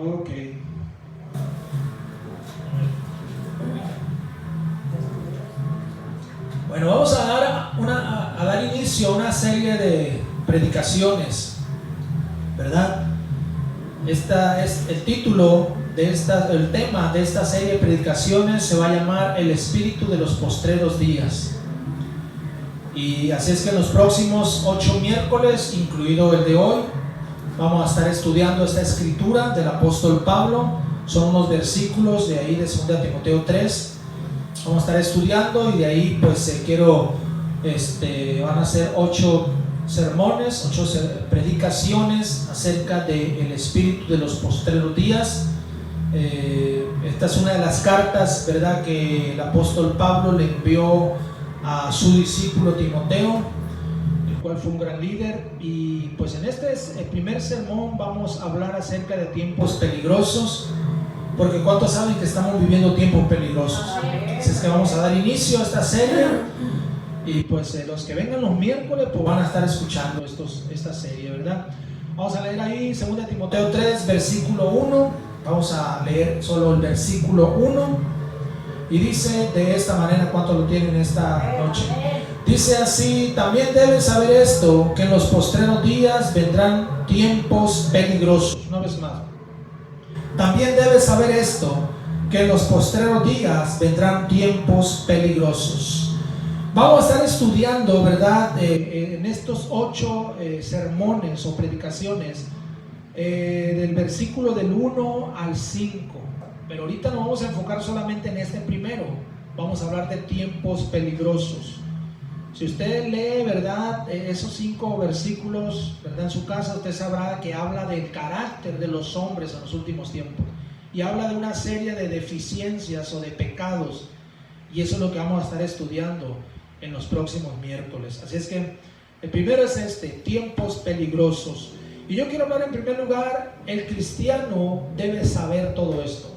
Ok. Bueno, vamos a dar inicio a una serie de predicaciones, ¿verdad? Esta es el título el tema de esta serie de predicaciones se va a llamar El Espíritu de los Postreros Días. Y así es que en los próximos 8 miércoles, incluido el de hoy, vamos a estar estudiando esta escritura del apóstol Pablo. Son unos versículos de ahí de 2 Timoteo 3. Vamos a estar estudiando y de ahí pues van a ser 8 sermones, 8 predicaciones acerca del espíritu de los postreros días. Esta es una de las cartas, ¿verdad?, que el apóstol Pablo le envió a su discípulo Timoteo, el cual fue un gran líder. Y pues en el primer sermón vamos a hablar acerca de tiempos peligrosos, porque ¿cuántos saben que estamos viviendo tiempos peligrosos? Así es que vamos a dar inicio a esta serie. Y pues los que vengan los miércoles pues van a estar escuchando esta serie, ¿verdad? Vamos a leer ahí 2 Timoteo 3, versículo 1. Vamos a leer solo el versículo 1. Y dice de esta manera, ¿cuántos lo tienen esta noche? Dice así: también debes saber esto, que en los postreros días vendrán tiempos peligrosos. Una vez más. También debes saber esto, que en los postreros días vendrán tiempos peligrosos. Vamos a estar estudiando, ¿verdad?, en estos 8 sermones o predicaciones, del versículo del 1 al 5. Pero ahorita nos vamos a enfocar solamente en este primero. Vamos a hablar de tiempos peligrosos. Si usted lee, ¿verdad?, esos 5 versículos, ¿verdad?, en su casa, usted sabrá que habla del carácter de los hombres en los últimos tiempos. Y habla de una serie de deficiencias o de pecados. Y eso es lo que vamos a estar estudiando en los próximos miércoles. Así es que el primero es tiempos peligrosos. Y yo quiero hablar en primer lugar, el cristiano debe saber todo esto.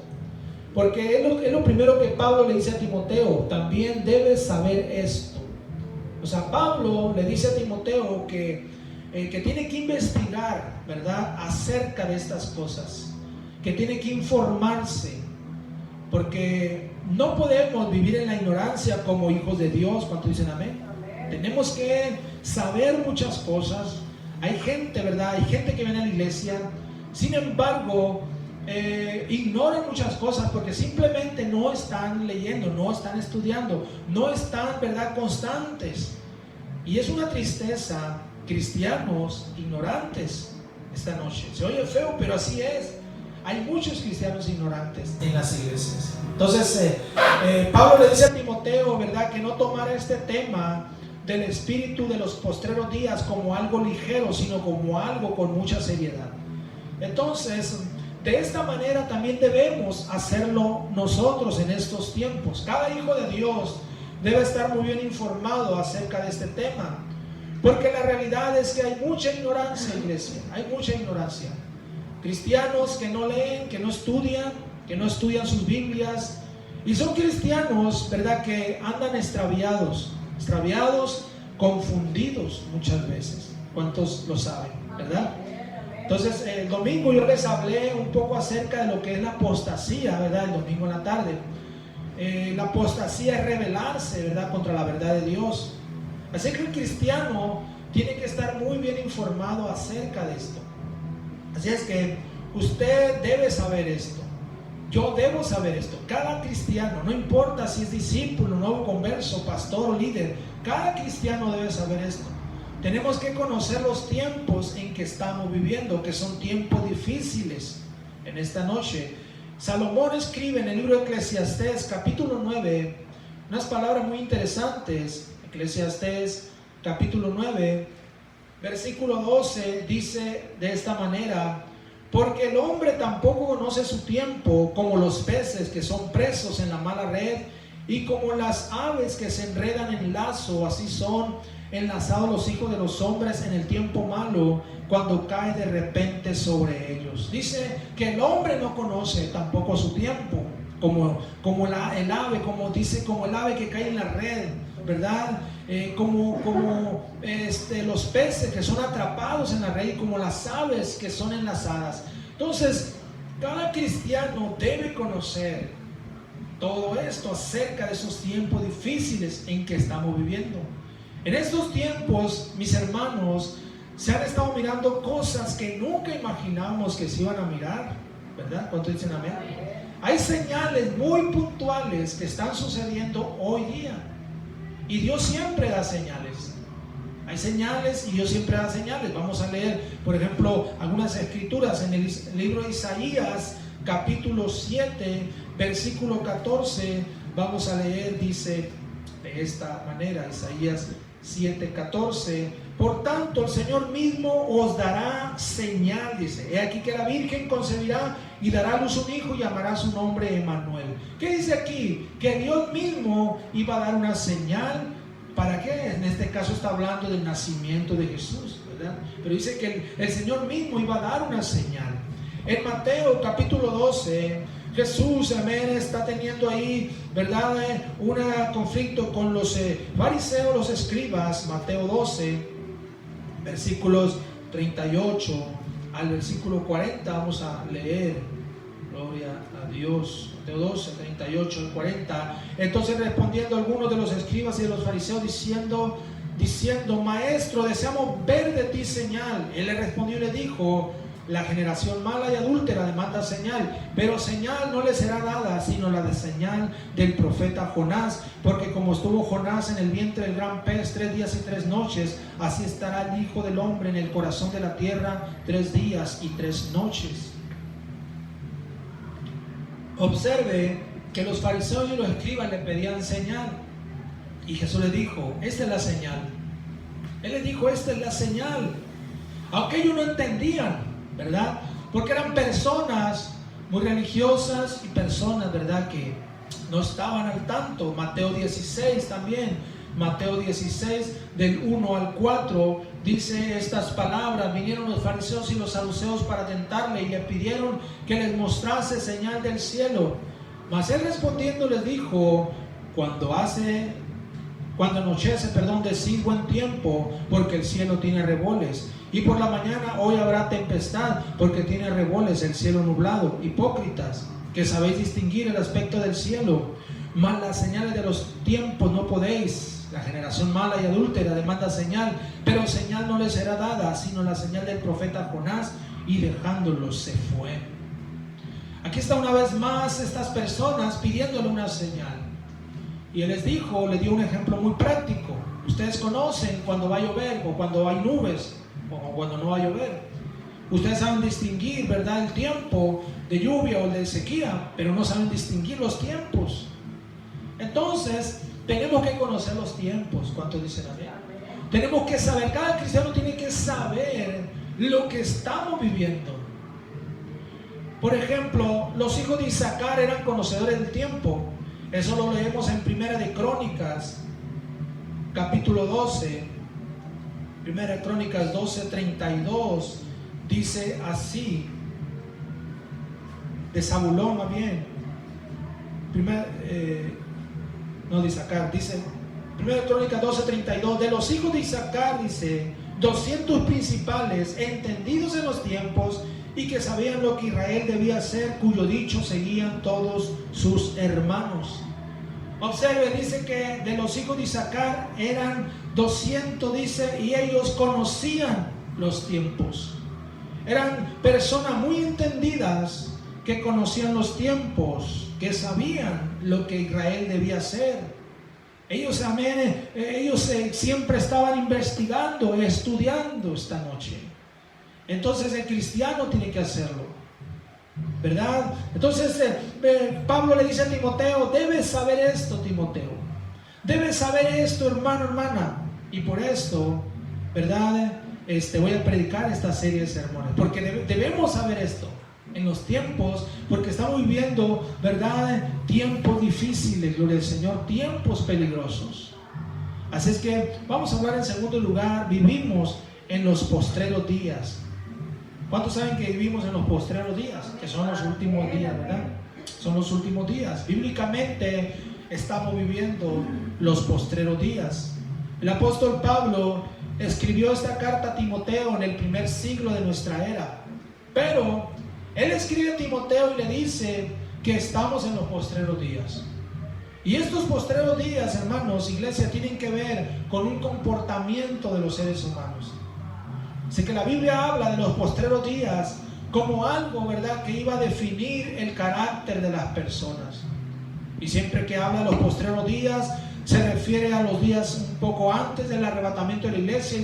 Porque es lo primero que Pablo le dice a Timoteo: también debes saber esto. O sea, Pablo le dice a Timoteo que tiene que investigar, ¿verdad?, acerca de estas cosas, que tiene que informarse, porque no podemos vivir en la ignorancia como hijos de Dios. ¿Cuántos dicen amén? Tenemos que saber muchas cosas. Hay gente, ¿verdad?, hay gente que viene a la iglesia, sin embargo, ignoran muchas cosas porque simplemente no están leyendo, no están estudiando, no están, ¿verdad?, constantes. Y es una tristeza, cristianos ignorantes esta noche. Se oye feo, pero así es. Hay muchos cristianos ignorantes en las iglesias. Entonces, Pablo le dice a Timoteo, ¿verdad?, que no tomara este tema del espíritu de los postreros días como algo ligero, sino como algo con mucha seriedad. Entonces, de esta manera también debemos hacerlo nosotros en estos tiempos. Cada hijo de Dios debe estar muy bien informado acerca de este tema, porque la realidad es que hay mucha ignorancia, iglesia, hay mucha ignorancia. Cristianos que no leen, que no estudian sus Biblias, y son cristianos, ¿verdad?, que andan extraviados, confundidos muchas veces. ¿Cuántos lo saben, verdad? Entonces, el domingo yo les hablé un poco acerca de lo que es la apostasía, ¿verdad?, el domingo en la tarde. La apostasía es rebelarse, ¿verdad?, contra la verdad de Dios. Así que el cristiano tiene que estar muy bien informado acerca de esto. Así es que usted debe saber esto. Yo debo saber esto. Cada cristiano, no importa si es discípulo, nuevo converso, pastor o líder, cada cristiano debe saber esto. Tenemos que conocer los tiempos en que estamos viviendo, que son tiempos difíciles. En esta noche, Salomón escribe en el libro de Eclesiastés, capítulo 9, unas palabras muy interesantes. Eclesiastés, capítulo 9, versículo 12, dice de esta manera: porque el hombre tampoco conoce su tiempo, como los peces que son presos en la mala red, y como las aves que se enredan en lazo, así son enlazados los hijos de los hombres en el tiempo malo, cuando cae de repente sobre ellos. Dice que el hombre no conoce tampoco su tiempo, como el ave, como el ave que cae en la red, ¿verdad? Como los peces que son atrapados en la red, y como las aves que son enlazadas. Entonces, Cada cristiano debe conocer todo esto acerca de esos tiempos difíciles en que estamos viviendo. En estos tiempos, mis hermanos, se han estado mirando cosas que nunca imaginamos que se iban a mirar, ¿verdad? ¿Cuántos dicen amén? Hay señales muy puntuales que están sucediendo hoy día, y Dios siempre da señales. Hay señales y Dios siempre da señales. Vamos a leer, por ejemplo, algunas escrituras en el libro de Isaías, capítulo 7, versículo 14. Vamos a leer, dice de esta manera, Isaías 7:14: por tanto el Señor mismo os dará señal, dice, he aquí que la Virgen concebirá y dará a luz un hijo y llamará su nombre Emmanuel. ¿Qué dice aquí? Que Dios mismo iba a dar una señal. ¿Para qué? En este caso está hablando del nacimiento de Jesús, ¿verdad? Pero dice que el Señor mismo iba a dar una señal. En Mateo capítulo 12, Jesús, amén, está teniendo ahí, ¿verdad?, un conflicto con los fariseos, los escribas. Mateo 12, versículos 38 al versículo 40, vamos a leer. Gloria a Dios. Mateo 12, 38 al 40. Entonces respondiendo algunos de los escribas y de los fariseos diciendo, maestro, deseamos ver de ti señal. Él le respondió y le dijo, la generación mala y adúltera demanda señal, pero señal no le será dada, sino la de señal del profeta Jonás. Porque como estuvo Jonás en el vientre del gran pez 3 días y 3 noches, así estará el Hijo del Hombre en el corazón de la tierra 3 días y 3 noches. Observe que los fariseos y los escribas le pedían señal, y Jesús les dijo, esta es la señal. Él les dijo, esta es la señal. Aunque ellos no entendían, ¿verdad? Porque eran personas muy religiosas y personas, ¿verdad?, que no estaban al tanto. Mateo 16 también, Mateo 16 del 1 al 4 dice estas palabras: vinieron los fariseos y los saduceos para tentarle y le pidieron que les mostrase señal del cielo. Mas él respondiendo les dijo, cuando anochece, decid buen tiempo, porque el cielo tiene revoles. Y por la mañana hoy habrá tempestad, porque tiene revoles el cielo nublado. Hipócritas, que sabéis distinguir el aspecto del cielo, mas las señales de los tiempos no podéis. La generación mala y adúltera demanda señal, pero señal no le será dada, sino la señal del profeta Jonás. Y dejándolos se fue. Aquí está una vez más estas personas pidiéndole una señal. Y él les dio un ejemplo muy práctico. Ustedes conocen cuando va a llover, o cuando hay nubes, o cuando no va a llover. Ustedes saben distinguir, ¿verdad?, el tiempo de lluvia o de sequía, pero no saben distinguir los tiempos. Entonces, tenemos que conocer los tiempos. ¿Cuántos dicen amén? Tenemos que saber, cada cristiano tiene que saber lo que estamos viviendo. Por ejemplo, los hijos de Isaacar eran conocedores del tiempo. Eso lo leemos en Primera de Crónicas, capítulo 12. Primera de Crónicas 12:32. Dice así, de Zabulón más bien. No de Isaacar, dice Primera de Crónicas 12:32. De los hijos de Isaacar, dice, 200 principales, entendidos en los tiempos, y que sabían lo que Israel debía hacer, cuyo dicho seguían todos sus hermanos. Observe, dice que de los hijos de Isaacar eran 200, dice, y ellos conocían los tiempos. Eran personas muy entendidas que conocían los tiempos, que sabían lo que Israel debía hacer. Ellos, amén, siempre estaban investigando, estudiando esta noche. Entonces el cristiano tiene que hacerlo, ¿verdad? Entonces Pablo le dice a Timoteo, debes saber esto, Timoteo, debes saber esto, hermano, hermana. Y por esto, ¿verdad?, voy a predicar esta serie de sermones, porque debemos saber esto en los tiempos, porque estamos viviendo, ¿verdad?, tiempos difíciles, gloria al Señor, tiempos peligrosos. Así es que vamos a hablar en segundo lugar, vivimos en los postreros días. ¿Cuántos saben que vivimos en los postreros días? Que son los últimos días, ¿verdad? Son los últimos días. Bíblicamente estamos viviendo los postreros días. El apóstol Pablo escribió esta carta a Timoteo en el primer siglo de nuestra era. Pero Él escribe a Timoteo y le dice que estamos en los postreros días. Y estos postreros días, hermanos, iglesia, tienen que ver con un comportamiento de los seres humanos. Así que la Biblia habla de los postreros días como algo, ¿verdad?, que iba a definir el carácter de las personas. Y siempre que habla de los postreros días, se refiere a los días un poco antes del arrebatamiento de la iglesia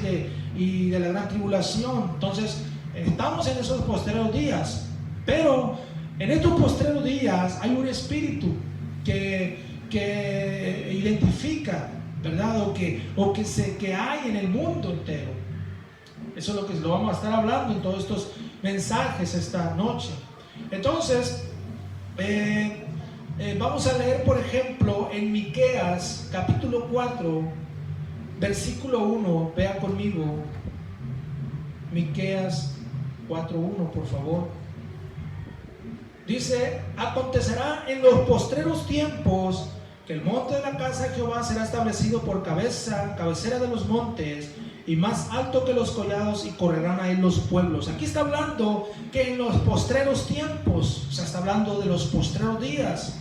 y de la gran tribulación. Entonces, estamos en esos postreros días. Pero en estos postreros días hay un espíritu que identifica, ¿verdad? O que hay en el mundo entero. Eso es lo que lo vamos a estar hablando en todos estos mensajes esta noche. Entonces, vamos a leer, por ejemplo, en Miqueas capítulo 4, versículo 1. Vea conmigo Miqueas 4:1, por favor. Dice: acontecerá en los postreros tiempos que el monte de la casa de Jehová será establecido por cabecera de los montes, y más alto que los collados, y correrán a él los pueblos. Aquí está hablando que en los postreros tiempos, o sea, está hablando de los postreros días.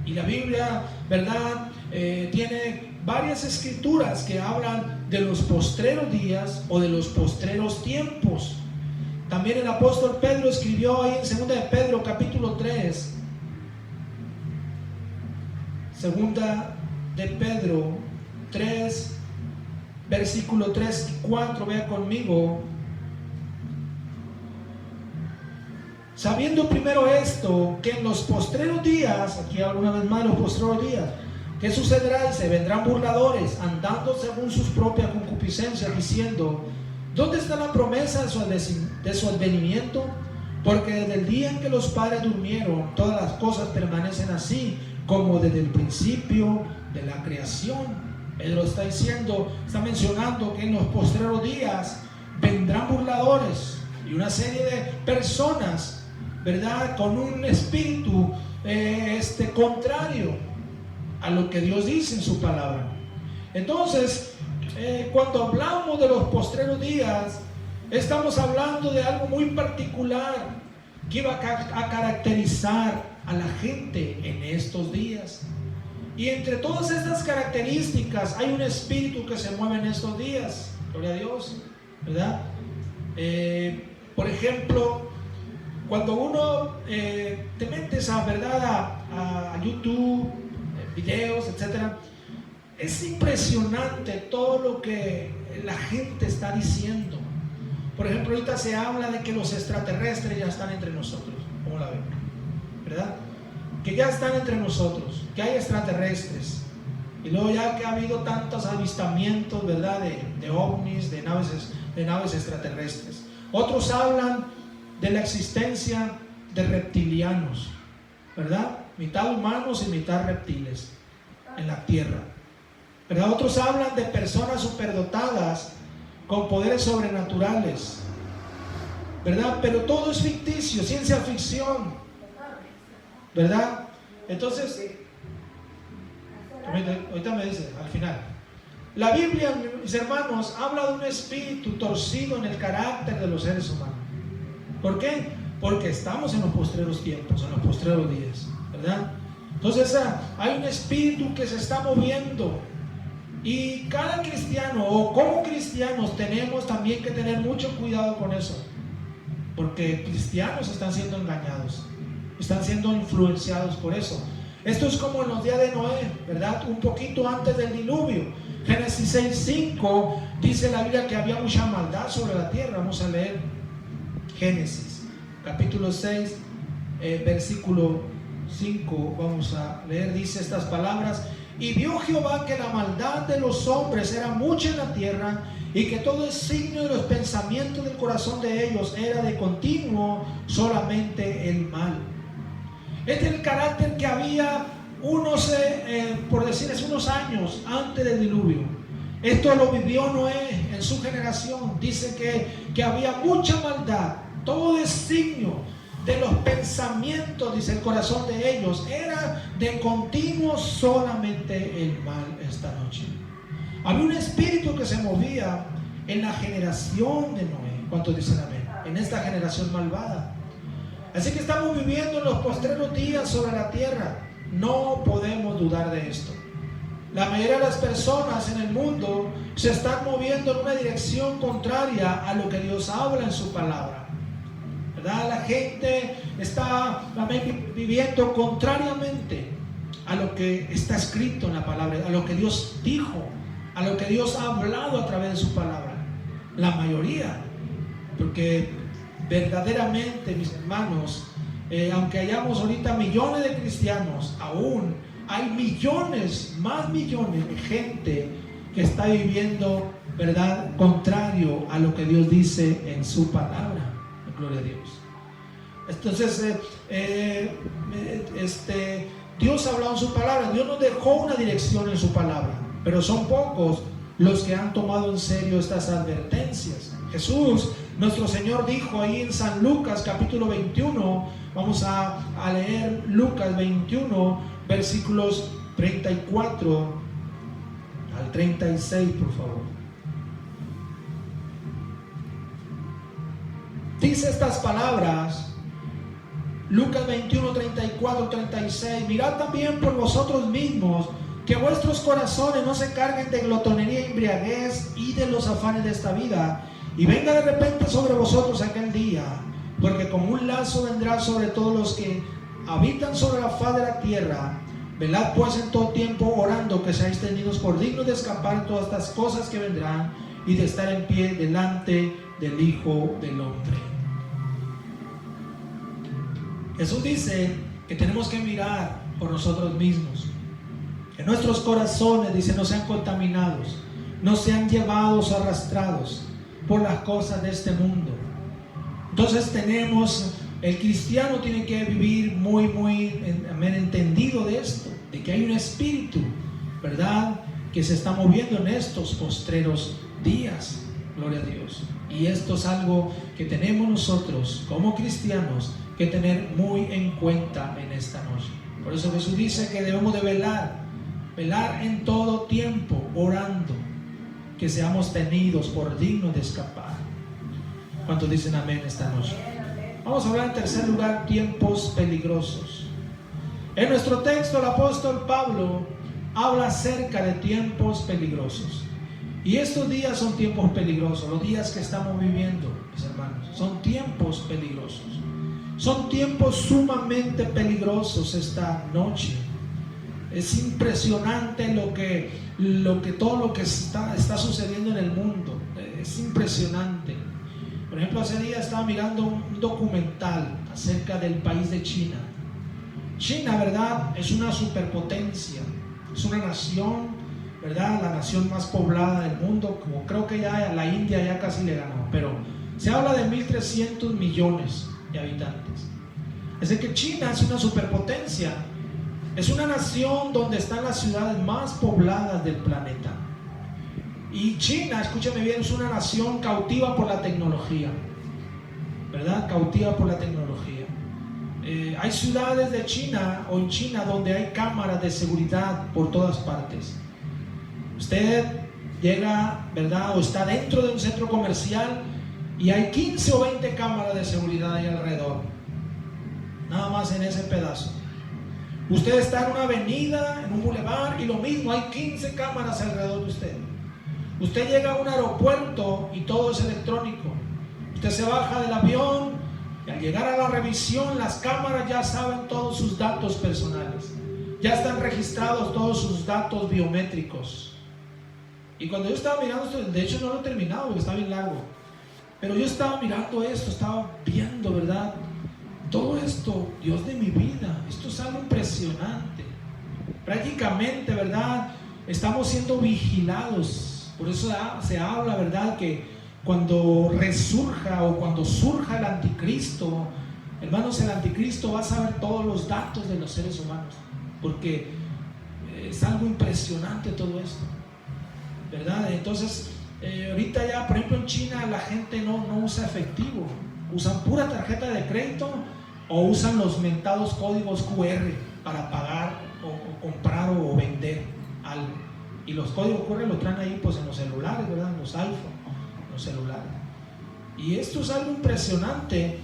Y la Biblia, ¿verdad?, tiene varias escrituras que hablan de los postreros días o de los postreros tiempos. También el apóstol Pedro escribió ahí en 2 de Pedro capítulo 3, 2 de Pedro 3, versículo 3 y 4, vea conmigo. Sabiendo primero esto, que en los postreros días, aquí alguna vez más los postreros días, ¿qué sucederá? Y se vendrán burladores, andando según sus propias concupiscencias, diciendo: ¿dónde está la promesa de su advenimiento? Porque desde el día en que los padres durmieron, todas las cosas permanecen así, como desde el principio de la creación. Pedro está diciendo, está mencionando que en los postreros días vendrán burladores y una serie de personas, ¿verdad?, con un espíritu contrario a lo que Dios dice en su palabra. Entonces, cuando hablamos de los postreros días, estamos hablando de algo muy particular que iba a caracterizar a la gente en estos días. Y entre todas estas características hay un espíritu que se mueve en estos días. Gloria a Dios, ¿verdad? Por ejemplo, cuando uno te metes a YouTube, videos, etcétera, es impresionante todo lo que la gente está diciendo. Por ejemplo, ahorita se habla de que los extraterrestres ya están entre nosotros. ¿Cómo la ven? ¿Verdad? Que ya están entre nosotros, que hay extraterrestres. Y luego ya que ha habido tantos avistamientos, ¿verdad?, de ovnis, de naves extraterrestres. Otros hablan de la existencia de reptilianos, ¿verdad? Mitad humanos y mitad reptiles en la tierra, ¿verdad? Otros hablan de personas superdotadas con poderes sobrenaturales, ¿verdad? Pero todo es ficticio, ciencia ficción, ¿verdad? Entonces, ahorita me dice, al final, la Biblia, mis hermanos, habla de un espíritu torcido en el carácter de los seres humanos. ¿Por qué? Porque estamos en los postreros tiempos, en los postreros días, ¿verdad? Entonces hay un espíritu que se está moviendo. Y cada cristiano, o como cristianos, tenemos también que tener mucho cuidado con eso. Porque cristianos están siendo engañados, están siendo influenciados por eso. Esto es como en los días de Noé, ¿verdad? Un poquito antes del diluvio. Génesis 6:5 dice la Biblia que había mucha maldad sobre la tierra. Vamos a leer Génesis capítulo 6, versículo 5. Vamos a leer, dice estas palabras: y vio Jehová que la maldad de los hombres era mucha en la tierra, y que todo el signo de los pensamientos del corazón de ellos era de continuo solamente el mal. Este es el carácter que había por decir, hace unos años antes del diluvio. Esto lo vivió Noé en su generación. Dice que había mucha maldad. Todo el signo de los pensamientos, dice, el corazón de ellos era de continuo solamente el mal. Esta noche había un espíritu que se movía en la generación de Noé. ¿Cuántos dicen amén? En esta generación malvada. Así que estamos viviendo en los postreros días sobre la tierra. No podemos dudar de esto. La mayoría de las personas en el mundo se están moviendo en una dirección contraria a lo que Dios habla en su palabra, ¿verdad? La gente está viviendo contrariamente a lo que está escrito en la palabra, a lo que Dios dijo, a lo que Dios ha hablado a través de su palabra. La mayoría, porque verdaderamente, mis hermanos, aunque hayamos ahorita millones de cristianos, aún hay millones, más millones de gente que está viviendo, ¿verdad?, contrario a lo que Dios dice en su palabra. Gloria a Dios. Entonces, Dios ha hablado en su palabra. Dios nos dejó una dirección en su palabra, pero son pocos los que han tomado en serio estas advertencias. Jesús, nuestro Señor, dijo ahí en San Lucas capítulo 21, vamos a leer Lucas 21, versículos 34 al 36, por favor. Dice estas palabras, Lucas 21, 34, 36: mirad también por vosotros mismos, que vuestros corazones no se carguen de glotonería y embriaguez y de los afanes de esta vida, y venga de repente sobre vosotros aquel día, porque como un lazo vendrá sobre todos los que habitan sobre la faz de la tierra. Velad pues en todo tiempo, orando que seáis tenidos por dignos de escapar todas estas cosas que vendrán y de estar en pie delante del Hijo del Hombre. Jesús dice que tenemos que mirar por nosotros mismos, que nuestros corazones, dice, no sean contaminados, no sean llevados o arrastrados por las cosas de este mundo. Entonces el cristiano tiene que vivir muy entendido de esto, de que hay un espíritu, ¿verdad?, que se está moviendo en estos postreros días. Gloria a Dios. Y esto es algo que tenemos nosotros como cristianos que tener muy en cuenta en esta noche. Por eso Jesús dice que debemos de velar en todo tiempo, orando, que seamos tenidos por dignos de escapar. ¿Cuántos dicen amén esta noche? Vamos a hablar en tercer lugar, tiempos peligrosos. En nuestro texto el apóstol Pablo habla acerca de tiempos peligrosos. Y estos días son tiempos peligrosos. Los días que estamos viviendo, mis hermanos, son tiempos peligrosos. Son tiempos sumamente peligrosos esta noche. Es impresionante todo lo que está sucediendo en el mundo. Es impresionante. Por ejemplo, hace días estaba mirando un documental acerca del país de China. China, ¿verdad?, es una superpotencia. Es una nación, ¿verdad?, la nación más poblada del mundo. Como creo que ya la India ya casi le ganó. Pero se habla de 1.300 millones de habitantes. Es decir, que China es una superpotencia. Es una nación donde están las ciudades más pobladas del planeta. Y China, escúchame bien, es una nación cautiva por la tecnología, ¿verdad? Cautiva por la tecnología. Hay ciudades de China o en China donde hay cámaras de seguridad por todas partes. Usted llega, ¿verdad?, o está dentro de un centro comercial y hay 15 o 20 cámaras de seguridad ahí alrededor, nada más en ese pedazo. Usted está en una avenida, en un bulevar, y lo mismo, hay 15 cámaras alrededor de usted. Usted llega a un aeropuerto y todo es electrónico. Usted se baja del avión y al llegar a la revisión, las cámaras ya saben todos sus datos personales. Ya están registrados todos sus datos biométricos. Y cuando yo estaba mirando esto, de hecho no lo he terminado porque está bien largo, pero yo estaba mirando esto, estaba viendo, ¿verdad?, todo esto. Dios de mi vida, esto es algo impresionante. Prácticamente, ¿verdad?, estamos siendo vigilados. Por eso se habla, ¿verdad?, que cuando resurja o cuando surja el anticristo, hermanos, el anticristo va a saber todos los datos de los seres humanos, porque es algo impresionante todo esto, ¿verdad? Entonces, ahorita ya, por ejemplo, en China la gente no usa efectivo, usan pura tarjeta de crédito o usan los mentados códigos QR para pagar o comprar o vender algo. Y los códigos QR los traen ahí pues en los celulares, ¿verdad?, en los iPhone, los celulares. Y esto es algo impresionante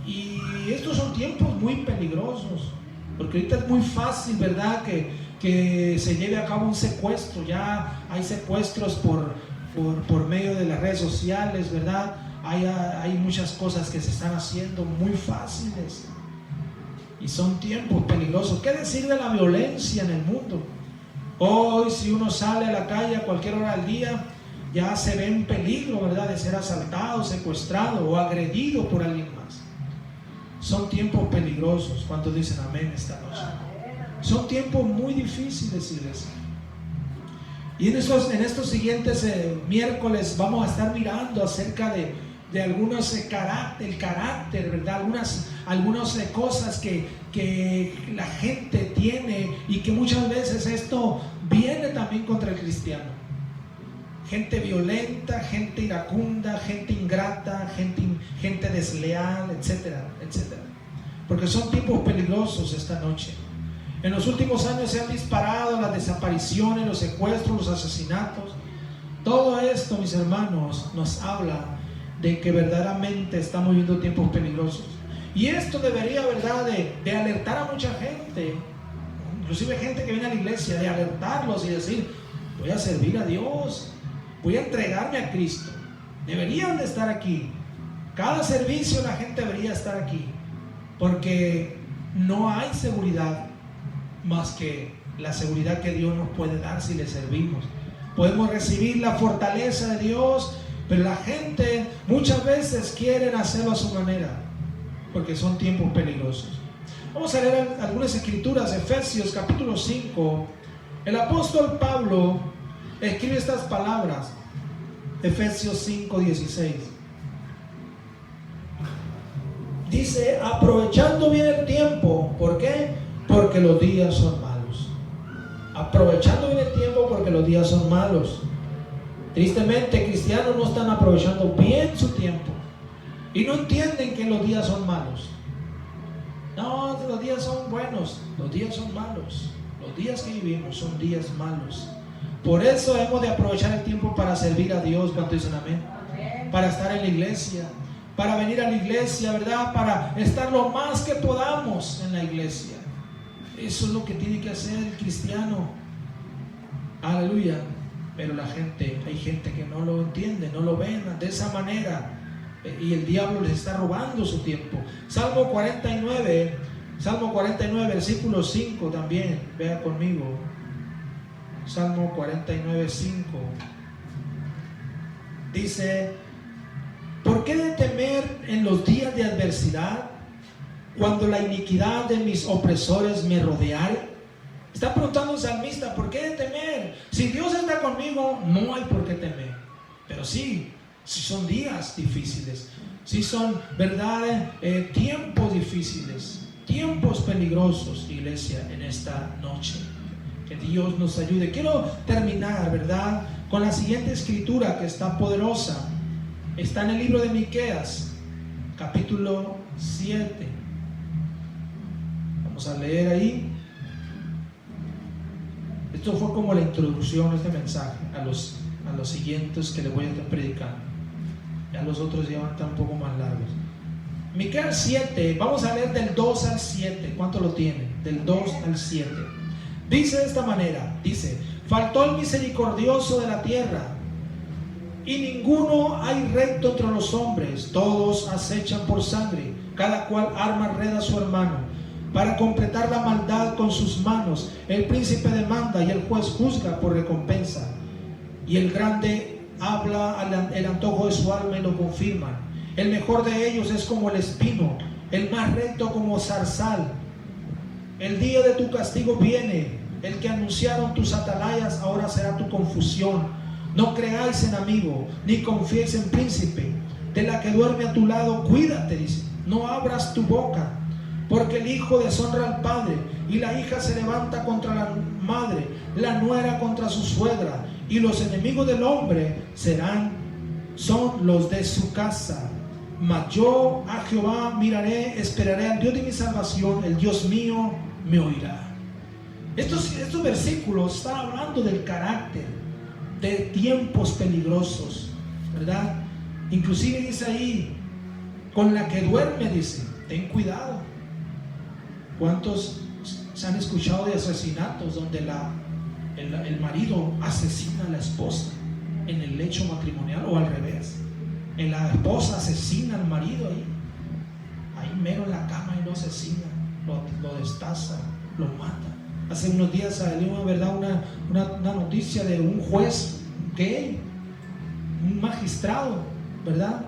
Y estos son tiempos muy peligrosos, porque ahorita es muy fácil, ¿verdad?, que se lleve a cabo un secuestro. Ya hay secuestros por medio de las redes sociales, ¿verdad? Hay muchas cosas que se están haciendo muy fáciles y son tiempos peligrosos. ¿Qué decir de la violencia en el mundo? Hoy, si uno sale a la calle a cualquier hora del día, ya se ve en peligro, ¿verdad?, de ser asaltado, secuestrado o agredido por alguien más. Son tiempos peligrosos. ¿Cuántos dicen amén esta noche? Son tiempos muy difíciles, iglesia. Y en estos siguientes miércoles vamos a estar mirando acerca de algunos el carácter, ¿verdad? Algunas cosas que la gente tiene y que muchas veces esto viene también contra el cristiano. Gente violenta, gente iracunda, gente ingrata, gente desleal, etcétera, etcétera. Porque son tiempos peligrosos esta noche. En los últimos años se han disparado las desapariciones, los secuestros, los asesinatos. Todo esto, mis hermanos, nos habla de que verdaderamente estamos viviendo tiempos peligrosos. Y esto debería, ¿verdad?, de alertar a mucha gente, inclusive gente que viene a la iglesia, de alertarlos y decir: voy a servir a Dios, voy a entregarme a Cristo. Deberían de estar aquí. Cada servicio la gente debería estar aquí, porque no hay seguridad más que la seguridad que Dios nos puede dar si le servimos. Podemos recibir la fortaleza de Dios, pero la gente muchas veces quiere hacerlo a su manera, porque son tiempos peligrosos. Vamos a leer algunas escrituras. Efesios capítulo 5. El apóstol Pablo escribe estas palabras. Efesios 5:16. Dice: aprovechando bien el tiempo. ¿Por qué? Porque los días son malos. Aprovechando bien el tiempo porque los días son malos. Tristemente, cristianos no están aprovechando bien su tiempo y no entienden que los días son malos. No, los días son buenos, los días son malos. Los días que vivimos son días malos. Por eso hemos de aprovechar el tiempo para servir a Dios. ¿Cuánto dicen amén? Para estar en la iglesia, para venir a la iglesia, ¿verdad? Para estar lo más que podamos en la iglesia. Eso es lo que tiene que hacer el cristiano. Aleluya. Pero hay gente que no lo entiende, no lo ven de esa manera, y el diablo les está robando su tiempo. Salmo 49, versículo 5 también, vea conmigo. Salmo 49, 5. Dice: ¿por qué de temer en los días de adversidad, cuando la iniquidad de mis opresores me rodeare? Está preguntando el salmista: ¿por qué de temer? Si Dios está conmigo, no hay por qué temer. Pero sí son días difíciles, sí son, ¿verdad?, tiempos difíciles, tiempos peligrosos, iglesia, en esta noche. Que Dios nos ayude. Quiero terminar, ¿verdad?, con la siguiente escritura que está poderosa. Está en el libro de Miqueas, capítulo 7. Vamos a leer ahí. Esto fue como la introducción a este mensaje, a los siguientes que les voy a estar predicando. Ya los otros ya van a estar un poco más largos. Miqueas 7, vamos a leer del 2 al 7. ¿Cuánto lo tienen? Del 2 al 7. Dice de esta manera, dice: faltó el misericordioso de la tierra, y ninguno hay recto entre los hombres. Todos acechan por sangre, cada cual arma red a su hermano. Para completar la maldad con sus manos, el príncipe demanda y el juez juzga por recompensa. Y el grande habla el antojo de su alma y lo confirma. El mejor de ellos es como el espino, el más recto como zarzal. El día de tu castigo viene, el que anunciaron tus atalayas ahora será tu confusión. No creáis en amigo, ni confiéis en príncipe. De la que duerme a tu lado, cuídate, dice. No abras tu boca. Porque el hijo deshonra al padre, y la hija se levanta contra la madre, la nuera contra su suegra, y los enemigos del hombre son los de su casa. Mas yo a Jehová miraré, esperaré al Dios de mi salvación, el Dios mío me oirá. Estos versículos están hablando del carácter, de tiempos peligrosos, ¿verdad? Inclusive dice ahí con la que duerme, dice. Ten cuidado. ¿Cuántos se han escuchado de asesinatos donde el marido asesina a la esposa en el lecho matrimonial, o al revés? La esposa asesina al marido ahí mero en la cama, y lo asesina, lo destaza, lo mata. Hace unos días salió, ¿verdad?, una noticia de un juez gay, un magistrado, ¿verdad?,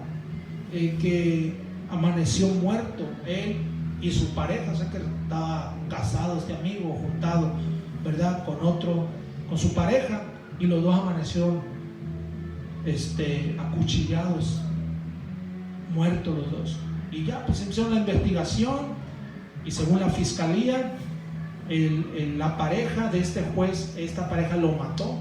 que amaneció muerto, él y su pareja. O sea, que estaba casado este amigo, juntado, ¿verdad?, con su pareja, y los dos amanecieron acuchillados, muertos los dos. Y ya pues hicieron la investigación, y según la fiscalía, la pareja de este juez, esta pareja lo mató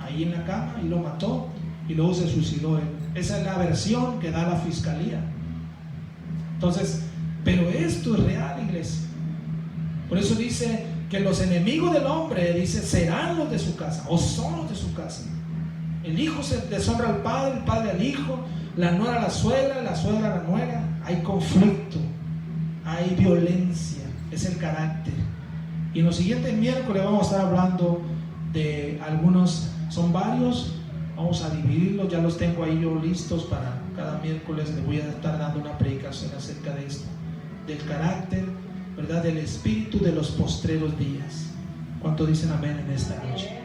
ahí en la cama, y lo mató, y luego se suicidó él. Esa es la versión que da la fiscalía. Entonces, pero esto es real, iglesia. Por eso dice que los enemigos del hombre, dice, serán los de su casa, o son los de su casa. El hijo se deshonra al padre, el padre al hijo, la nuera a la suegra a la nuera. Hay conflicto, hay violencia, es el carácter. Y en los siguientes miércoles vamos a estar hablando de algunos, son varios, vamos a dividirlos, ya los tengo ahí yo listos para cada miércoles. Les voy a estar dando una predicación acerca de esto, del carácter, ¿verdad?, del espíritu de los postreros días. ¿Cuánto dicen amén en esta noche?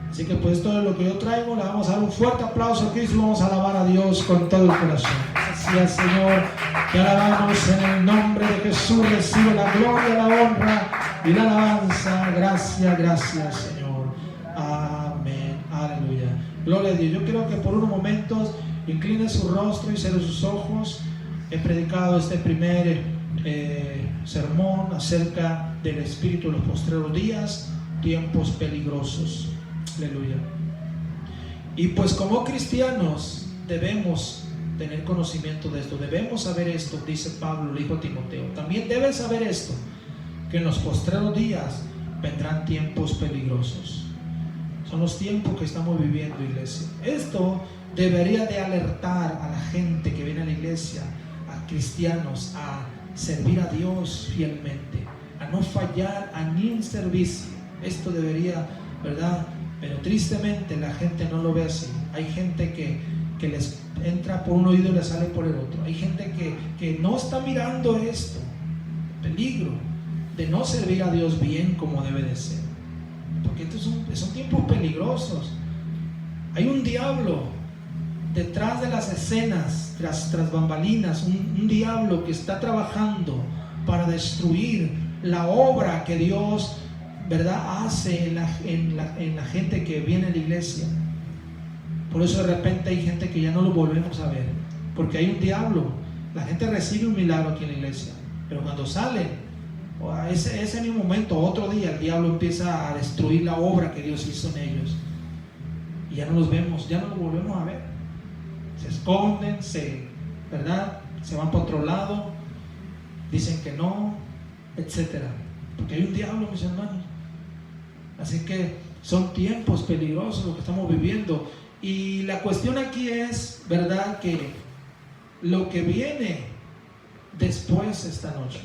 Así que pues todo lo que yo traigo, le vamos a dar un fuerte aplauso a Cristo y vamos a alabar a Dios con todo el corazón. Gracias, Señor, te alabamos en el nombre de Jesús. Recibe la gloria, la honra y la alabanza. Gracias, Señor. Amén, aleluya. Gloria a Dios. Yo quiero que por unos momentos incline su rostro y cierre sus ojos. He predicado este primer sermón acerca del espíritu de los postreros días, tiempos peligrosos. Aleluya. Y pues como cristianos debemos tener conocimiento de esto, debemos saber esto. Dice Pablo, le dijo a Timoteo, también debes saber esto, que en los postreros días vendrán tiempos peligrosos. Son los tiempos que estamos viviendo, iglesia. Esto debería de alertar a la gente que viene a la iglesia, a cristianos, a servir a Dios fielmente, a no fallar a ni un servicio. Esto debería, ¿verdad? Pero tristemente la gente no lo ve así. Hay gente que les entra por un oído y les sale por el otro. Hay gente que no está mirando esto, el peligro de no servir a Dios bien como debe de ser, porque estos son tiempos peligrosos. Hay un diablo detrás de las escenas, tras bambalinas, un diablo que está trabajando para destruir la obra que Dios, ¿verdad?, hace en la gente que viene a la iglesia. Por eso de repente hay gente que ya no lo volvemos a ver, porque hay un diablo. La gente recibe un milagro aquí en la iglesia, pero cuando salen, ese mismo momento, otro día, el diablo empieza a destruir la obra que Dios hizo en ellos, y ya no los vemos, ya no los volvemos a ver. Se esconden, ¿verdad?, se van para otro lado, dicen que no, etcétera, porque hay un diablo, mis hermanos. Así que son tiempos peligrosos los que estamos viviendo. Y la cuestión aquí es, ¿verdad?, que lo que viene después esta noche